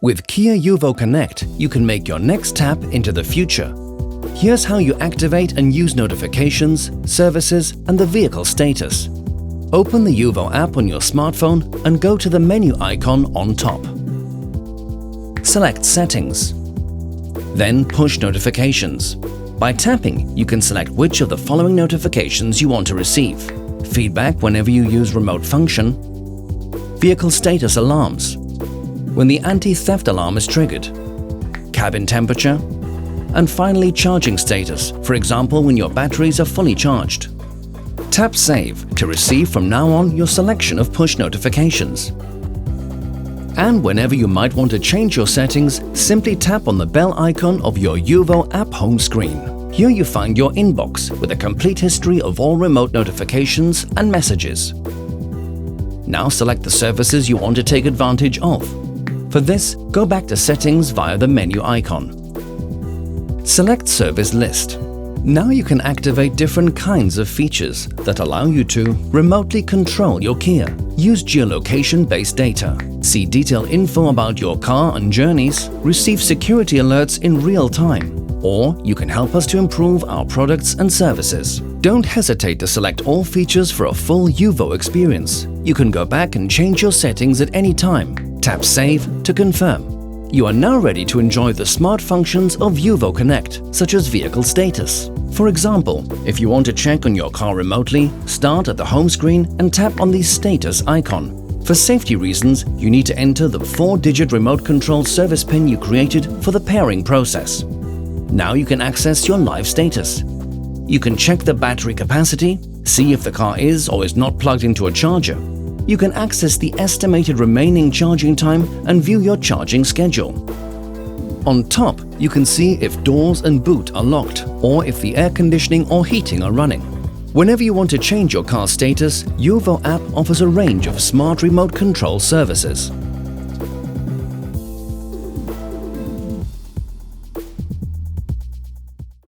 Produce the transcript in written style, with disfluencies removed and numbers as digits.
With Kia UVO Connect, you can make your next tap into the future. Here's how you activate and use notifications, services, and the vehicle status. Open the UVO app on your smartphone and go to the menu icon on top. Select Settings. Then Push Notifications. By tapping, you can select which of the following notifications you want to receive. Feedback whenever you use remote function. Vehicle status alarms. When the anti-theft alarm is triggered. Cabin temperature. And finally, charging status, for example when your batteries are fully charged. Tap Save to receive from now on your selection of push notifications. And whenever you might want to change your settings, simply tap on the bell icon of your UVO app home screen. Here you find your inbox with a complete history of all remote notifications and messages. Now select the services you want to take advantage of. For this, go back to Settings via the menu icon. Select Service List. Now you can activate different kinds of features that allow you to remotely control your Kia, use geolocation-based data, see detailed info about your car and journeys, receive security alerts in real time, or you can help us to improve our products and services. Don't hesitate to select all features for a full UVO experience. You can go back and change your settings at any time. Tap Save to confirm. You are now ready to enjoy the smart functions of UVO Connect, such as vehicle status. For example, if you want to check on your car remotely, start at the home screen and tap on the status icon. For safety reasons, you need to enter the 4-digit remote control service PIN you created for the pairing process. Now you can access your live status. You can check the battery capacity, see if the car is or is not plugged into a charger. You can access the estimated remaining charging time and view your charging schedule. On top, you can see if doors and boot are locked or if the air conditioning or heating are running. Whenever you want to change your car status, UVO app offers a range of smart remote control services.